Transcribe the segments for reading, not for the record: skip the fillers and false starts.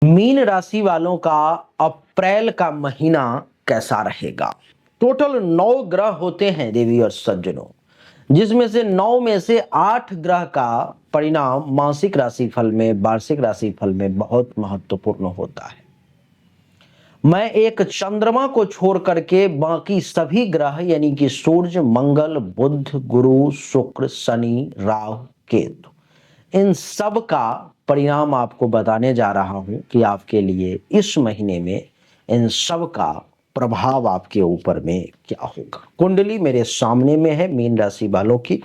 Mean राशि वालों का अप्रैल का महीना कैसा रहेगा। टोटल 9 ग्रह होते हैं देवी और सज्जनों, जिसमें से 9 में से 8 ग्रह का परिणाम मासिक राशिफल में, वार्षिक राशिफल में बहुत महत्वपूर्ण होता है। मैं एक चंद्रमा को छोड़ करके बाकी सभी ग्रह यानी कि सूर्य, मंगल, बुध, गुरु, शुक्र, शनि, राहु, केतु, इन सब का परिणाम आपको बताने जा रहा हूं कि आपके लिए इस महीने में इन सब का प्रभाव आपके ऊपर में क्या होगा। कुंडली मेरे सामने में है। मीन राशि वालों की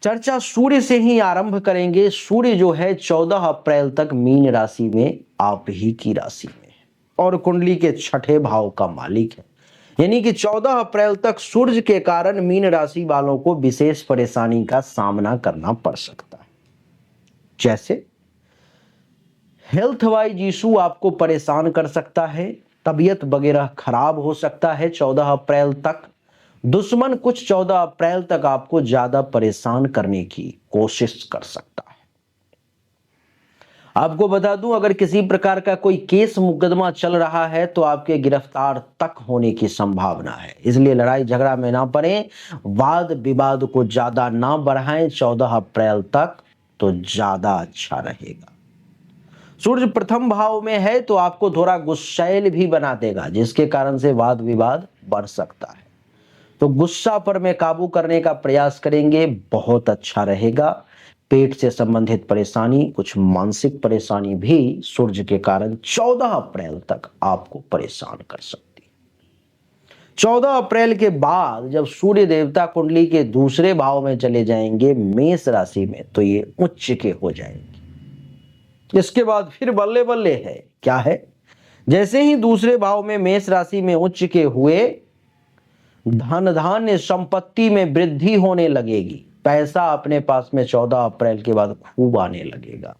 चर्चा सूर्य से ही आरंभ करेंगे। सूर्य जो है 14 अप्रैल तक मीन राशि में आप ही की राशि में है और कुंडली के छठे भाव का मालिक है, यानी कि 14 अप्रैल तक सूर्य के कारण मीन राशि वालों को विशेष परेशानी का सामना करना पड़ सकता है। जैसे हेल्थ वाइज इशू आपको परेशान कर सकता है, तबीयत वगैरह खराब हो सकता है 14 अप्रैल तक। दुश्मन कुछ 14 अप्रैल तक आपको ज्यादा परेशान करने की कोशिश कर सकता है। आपको बता दूं, अगर किसी प्रकार का कोई केस मुकदमा चल रहा है तो आपके गिरफ्तार तक होने की संभावना है, इसलिए लड़ाई झगड़ा में ना पड़े, वाद विवाद को ज्यादा ना बढ़ाएं 14 अप्रैल तक, तो ज्यादा अच्छा रहेगा। सूर्य प्रथम भाव में है तो आपको थोड़ा गुस्सैल भी बना देगा, जिसके कारण से वाद विवाद बढ़ सकता है। तो गुस्सा पर में काबू करने का प्रयास करेंगे, बहुत अच्छा रहेगा। पेट से संबंधित परेशानी, कुछ मानसिक परेशानी भी सूर्य के कारण 14 अप्रैल तक आपको परेशान कर सकती है। 14 अप्रैल के बाद जब सूर्य देवता कुंडली के दूसरे भाव में चले जाएंगे मेष राशि में, तो ये उच्च के हो जाएंगे। इसके बाद फिर बल्ले बल्ले है। क्या है? जैसे ही दूसरे भाव में मेष राशि में उच्च के हुए, धन धान्य संपत्ति में वृद्धि होने लगेगी। पैसा अपने पास में 14 अप्रैल के बाद खूब आने लगेगा।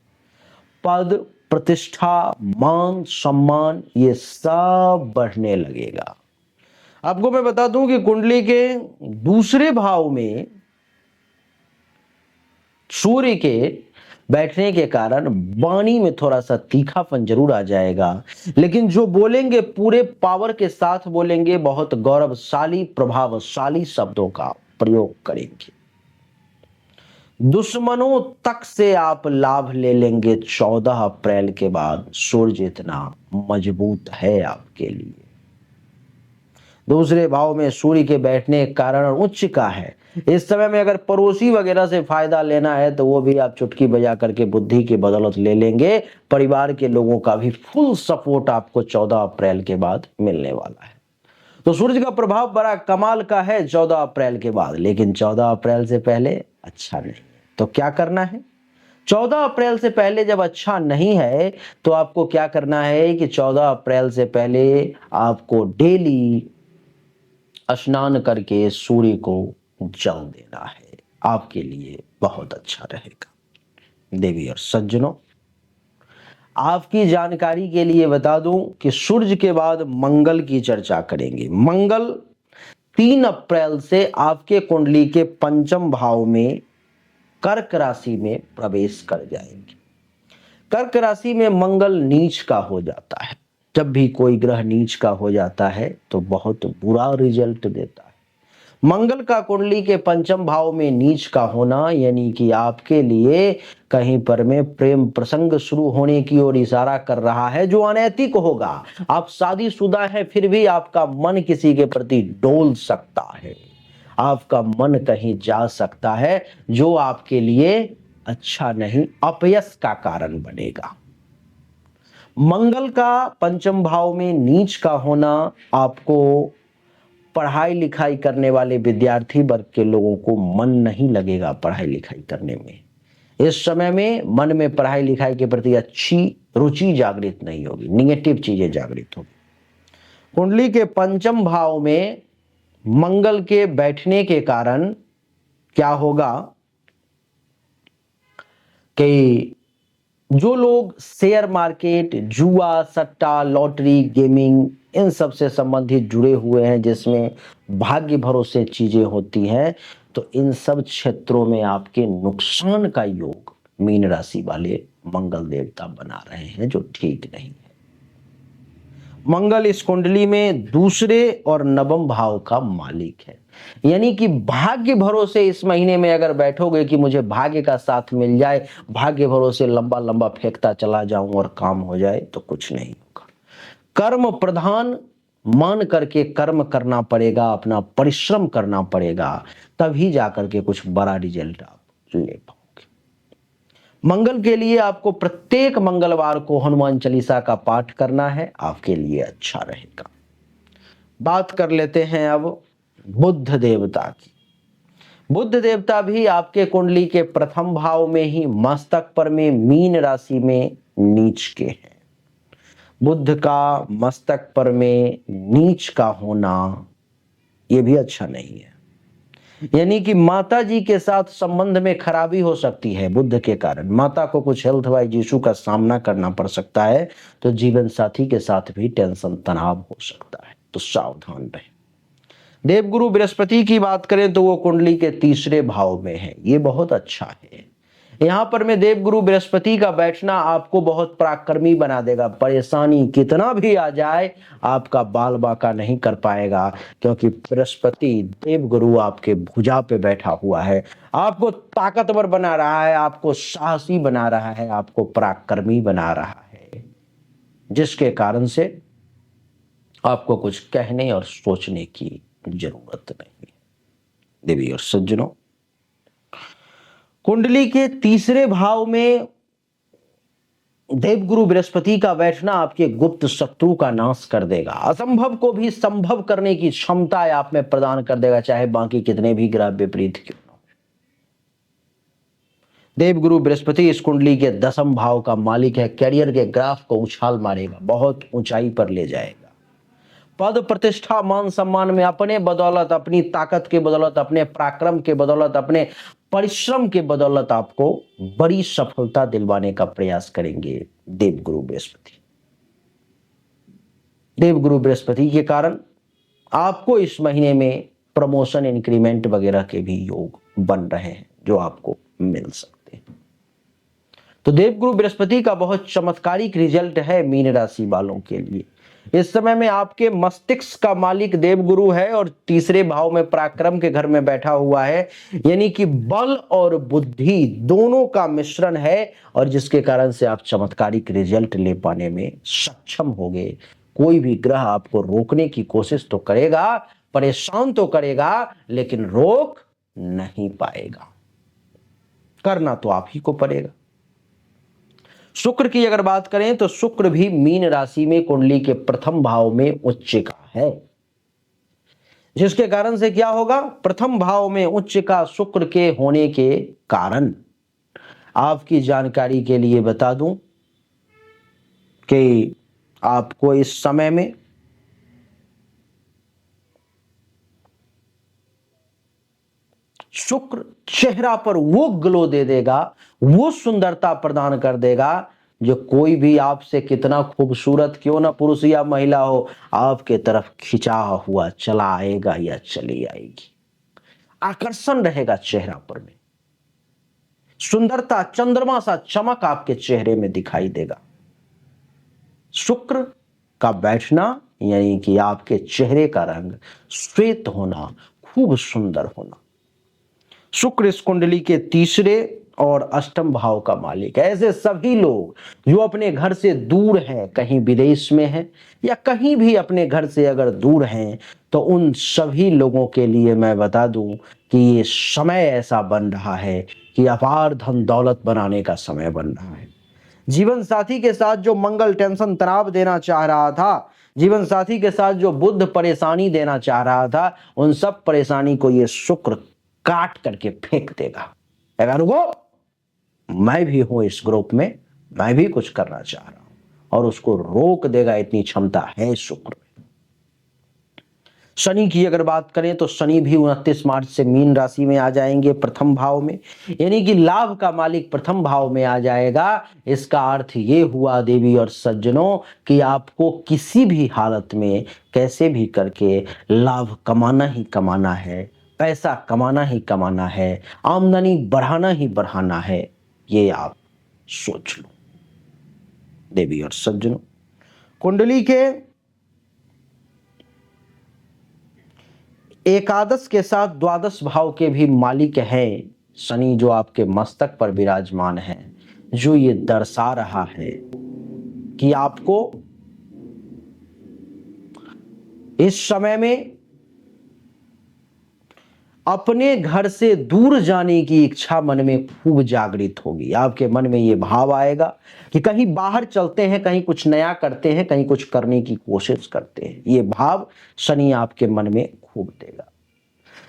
पद, प्रतिष्ठा, मान सम्मान, ये सब बढ़ने लगेगा। आपको मैं बता दूं कि कुंडली के दूसरे भाव में सूर्य के बैठने के कारण वाणी में थोड़ा सा तीखापन जरूर आ जाएगा, लेकिन जो बोलेंगे पूरे पावर के साथ बोलेंगे, बहुत गौरवशाली प्रभावशाली शब्दों का प्रयोग करेंगे। दुश्मनों तक से आप लाभ ले लेंगे 14 अप्रैल के बाद। सूर्य इतना मजबूत है आपके लिए। दूसरे भाव में सूर्य के बैठने के कारण उच्च का है। इस समय में अगर पड़ोसी वगैरह से फायदा लेना है तो वो भी आप चुटकी बजा करके बुद्धि की बदौलत ले लेंगे। परिवार के लोगों का भी फुल सपोर्ट आपको 14 अप्रैल के बाद मिलने वाला है। तो सूर्य का प्रभाव बड़ा कमाल का है 14 अप्रैल के बाद, लेकिन 14 अप्रैल से पहले अच्छा नहीं। तो क्या करना है? 14 अप्रैल से पहले जब अच्छा नहीं है तो आपको क्या करना है कि 14 अप्रैल से पहले आपको डेली स्नान करके सूर्य को जल देना है। आपके लिए बहुत अच्छा रहेगा। देवी और सज्जनों, आपकी जानकारी के लिए बता दूं कि सूर्य के बाद मंगल की चर्चा करेंगे। मंगल 3 अप्रैल से आपके कुंडली के पंचम भाव में कर्क राशि में प्रवेश कर जाएंगे। कर्क राशि में मंगल नीच का हो जाता है। जब भी कोई ग्रह नीच का हो जाता है तो बहुत बुरा रिजल्ट देता है। मंगल का कुंडली के पंचम भाव में नीच का होना यानी कि आपके लिए कहीं पर में प्रेम प्रसंग शुरू होने की ओर इशारा कर रहा है, जो अनैतिक होगा। आप शादीशुदा हैं फिर भी आपका मन किसी के प्रति डोल सकता है, आपका मन कहीं जा सकता है, जो आपके लिए अच्छा नहीं, अपयश का कारण बनेगा। मंगल का पंचम भाव में नीच का होना आपको पढ़ाई लिखाई करने वाले विद्यार्थी वर्ग के लोगों को मन नहीं लगेगा पढ़ाई लिखाई करने में। इस समय में मन में पढ़ाई लिखाई के प्रति अच्छी रुचि जागृत नहीं होगी, निगेटिव चीजें जागृत होगी। कुंडली के पंचम भाव में मंगल के बैठने के कारण क्या होगा कि जो लोग शेयर मार्केट, जुआ, सट्टा, लॉटरी, गेमिंग, इन सब से संबंधित जुड़े हुए हैं, जिसमें भाग्य भरोसे चीजें होती हैं, तो इन सब क्षेत्रों में आपके नुकसान का योग मीन राशि वाले मंगल देवता बना रहे हैं, जो ठीक नहीं है। मंगल इस कुंडली में दूसरे और नवम भाव का मालिक है, यानी कि भाग्य भरोसे इस महीने में अगर बैठोगे कि मुझे भाग्य का साथ मिल जाए, भाग्य भरोसे लंबा लंबा फेंकता चला जाऊं और काम हो जाए, तो कुछ नहीं होगा। कर्म प्रधान मान करके कर्म करना पड़ेगा, अपना परिश्रम करना पड़ेगा, तभी जाकर के कुछ बड़ा रिजल्ट आप ले पाओगे। मंगल के लिए आपको प्रत्येक मंगलवार को हनुमान चालीसा का पाठ करना है, आपके लिए अच्छा रहेगा। बात कर लेते हैं अब बुध देवता की। बुध देवता भी आपके कुंडली के प्रथम भाव में ही मस्तक पर में मीन राशि में नीच के हैं। बुध का मस्तक पर में नीच का होना यह भी अच्छा नहीं है, यानी कि माता जी के साथ संबंध में खराबी हो सकती है। बुध के कारण माता को कुछ हेल्थ वाइज इशू का सामना करना पड़ सकता है, तो जीवन साथी के साथ भी टेंशन तनाव हो सकता है, तो सावधान रहें। देवगुरु बृहस्पति की बात करें तो वो कुंडली के तीसरे भाव में है, ये बहुत अच्छा है। यहां पर में देवगुरु बृहस्पति का बैठना आपको बहुत पराक्रमी बना देगा। परेशानी कितना भी आ जाए, आपका बाल बांका नहीं कर पाएगा, क्योंकि बृहस्पति देवगुरु आपके भुजा पे बैठा हुआ है, आपको ताकतवर बना रहा है, आपको साहसी बना रहा है, आपको पराक्रमी बना रहा है, जिसके कारण से आपको कुछ कहने और सोचने की जरूरत नहीं है। देवी और सज्जनों, कुंडली के तीसरे भाव में देवगुरु बृहस्पति का बैठना आपके गुप्त शत्रु का नाश कर देगा, असंभव को भी संभव करने की क्षमता आप में प्रदान कर देगा, चाहे बाकी कितने भी ग्रह विपरीत क्यों न हो। देवगुरु बृहस्पति इस कुंडली के दसम भाव का मालिक है, कैरियर के ग्राफ को उछाल मारेगा, बहुत ऊंचाई पर ले जाएगा। पद प्रतिष्ठा मान सम्मान में अपने बदौलत, अपनी ताकत के बदौलत, अपने पराक्रम के बदौलत, अपने परिश्रम के बदौलत आपको बड़ी सफलता दिलवाने का प्रयास करेंगे देवगुरु बृहस्पति। देवगुरु बृहस्पति के कारण आपको इस महीने में प्रमोशन, इंक्रीमेंट वगैरह के भी योग बन रहे हैं, जो आपको मिल सकते हैं। तो देवगुरु बृहस्पति का बहुत चमत्कारिक रिजल्ट है मीन राशि वालों के लिए। इस समय में आपके मस्तिष्क का मालिक देवगुरु है और तीसरे भाव में पराक्रम के घर में बैठा हुआ है, यानी कि बल और बुद्धि दोनों का मिश्रण है, और जिसके कारण से आप चमत्कारिक रिजल्ट ले पाने में सक्षम होंगे। कोई भी ग्रह आपको रोकने की कोशिश तो करेगा, परेशान तो करेगा, लेकिन रोक नहीं पाएगा। करना तो आप ही को पड़ेगा। शुक्र की अगर बात करें तो शुक्र भी मीन राशि में कुंडली के प्रथम भाव में उच्च का है, जिसके कारण से क्या होगा, प्रथम भाव में उच्च का शुक्र के होने के कारण आपकी जानकारी के लिए बता दूं कि आपको इस समय में शुक्र चेहरा पर वो ग्लो दे देगा, वो सुंदरता प्रदान कर देगा, जो कोई भी आपसे कितना खूबसूरत क्यों ना पुरुष या महिला हो, आपके तरफ खिंचा हुआ चला आएगा या चली आएगी। आकर्षण रहेगा चेहरा पर में, सुंदरता, चंद्रमा सा चमक आपके चेहरे में दिखाई देगा। शुक्र का बैठना यानी कि आपके चेहरे का रंग श्वेत होना, खूब सुंदर होना। शुक्र इस कुंडली के तीसरे और अष्टम भाव का मालिक है। ऐसे सभी लोग जो अपने घर से दूर हैं, कहीं विदेश में हैं या कहीं भी अपने घर से अगर दूर हैं, तो उन सभी लोगों के लिए मैं बता दूं कि ये समय ऐसा बन रहा है कि अपार धन दौलत बनाने का समय बन रहा है। जीवन साथी के साथ जो मंगल टेंशन तनाव देना चाह रहा था, जीवन साथी के साथ जो बुध परेशानी देना चाह रहा था, उन सब परेशानी को ये शुक्र काट करके फेंक देगा। अगर वो मैं भी हूं इस ग्रुप में, मैं भी कुछ करना चाह रहा हूं, और उसको रोक देगा, इतनी क्षमता है शुक्र में। शनि की अगर बात करें तो शनि भी 29 मार्च से मीन राशि में आ जाएंगे प्रथम भाव में, यानी कि लाभ का मालिक प्रथम भाव में आ जाएगा। इसका अर्थ ये हुआ देवी और सज्जनों कि आपको किसी भी हालत में कैसे भी करके लाभ कमाना ही कमाना है, पैसा कमाना ही कमाना है, आमदनी बढ़ाना ही बढ़ाना है, ये आप सोच लो। देवी और सज्जनों, कुंडली के एकादश के साथ द्वादश भाव के भी मालिक हैं शनि, जो आपके मस्तक पर विराजमान है, जो ये दर्शा रहा है कि आपको इस समय में अपने घर से दूर जाने की इच्छा मन में खूब जागृत होगी। आपके मन में ये भाव आएगा कि कहीं बाहर चलते हैं, कहीं कुछ नया करते हैं, कहीं कुछ करने की कोशिश करते हैं। ये भाव शनि आपके मन में खूब देगा।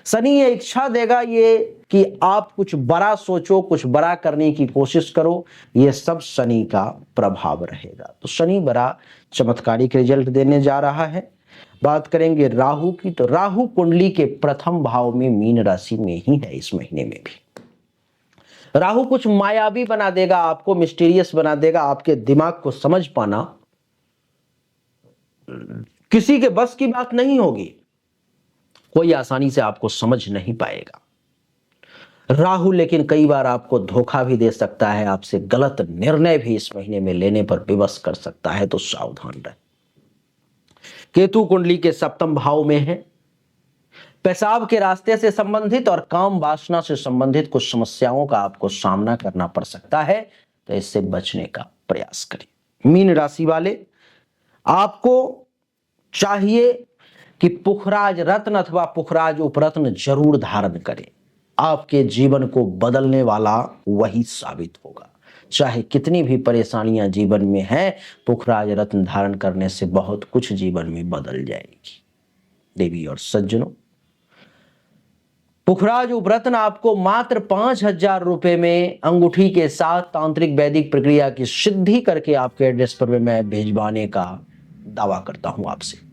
शनि ये इच्छा देगा ये कि आप कुछ बड़ा सोचो, कुछ बड़ा करने की कोशिश करो। ये सब शनि का प्रभाव रहेगा। तो शनि बड़ा चमत्कारिक रिजल्ट देने जा रहा है। बात करेंगे राहु की, तो राहु कुंडली के प्रथम भाव में मीन राशि में ही है। इस महीने में भी राहु कुछ मायावी बना देगा, आपको मिस्टीरियस बना देगा। आपके दिमाग को समझ पाना किसी के बस की बात नहीं होगी, कोई आसानी से आपको समझ नहीं पाएगा। राहु लेकिन कई बार आपको धोखा भी दे सकता है, आपसे गलत निर्णय भी इस महीने में लेने पर विवश कर सकता है, तो सावधान रहे। केतु कुंडली के सप्तम भाव में है। पेशाब के रास्ते से संबंधित और काम वासना से संबंधित कुछ समस्याओं का आपको सामना करना पड़ सकता है, तो इससे बचने का प्रयास करें। मीन राशि वाले, आपको चाहिए कि पुखराज रत्न अथवा पुखराज उपरत्न जरूर धारण करें। आपके जीवन को बदलने वाला वही साबित होगा। चाहे कितनी भी परेशानियां जीवन में हैं, पुखराज रत्न धारण करने से बहुत कुछ जीवन में बदल जाएगी। देवी और सज्जनों, पुखराज उपरत्न आपको मात्र 5,000 रुपए में अंगूठी के साथ तांत्रिक वैदिक प्रक्रिया की सिद्धि करके आपके एड्रेस पर मैं भेजवाने का दावा करता हूं आपसे।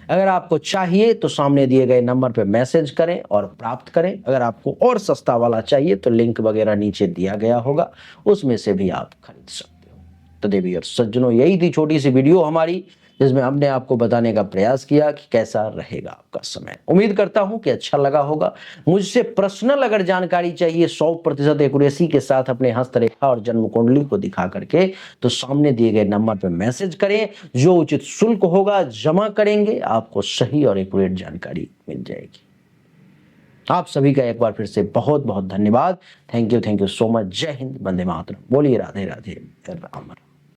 अगर आपको चाहिए तो सामने दिए गए नंबर पर मैसेज करें और प्राप्त करें। अगर आपको और सस्ता वाला चाहिए तो लिंक वगैरह नीचे दिया गया होगा, उसमें से भी आप खरीद सकते हो। तो देवी और सज्जनों, यही थी छोटी सी वीडियो हमारी, जिसमें हमने आपको बताने का प्रयास किया कि कैसा रहेगा आपका समय। उम्मीद करता हूं कि अच्छा लगा होगा। मुझसे पर्सनल अगर जानकारी चाहिए 100% एक्यूरेसी के साथ अपने हस्तरेखा और जन्म कुंडली को दिखा करके, तो सामने दिए गए नंबर पर मैसेज करें। जो उचित शुल्क होगा जमा करेंगे, आपको सही और एक्यूरेट जानकारी मिल जाएगी। आप सभी का एक बार फिर से बहुत बहुत धन्यवाद। Thank you so much. जय हिंद, वंदे मातरम। बोलिए राधे राधे, राम राम।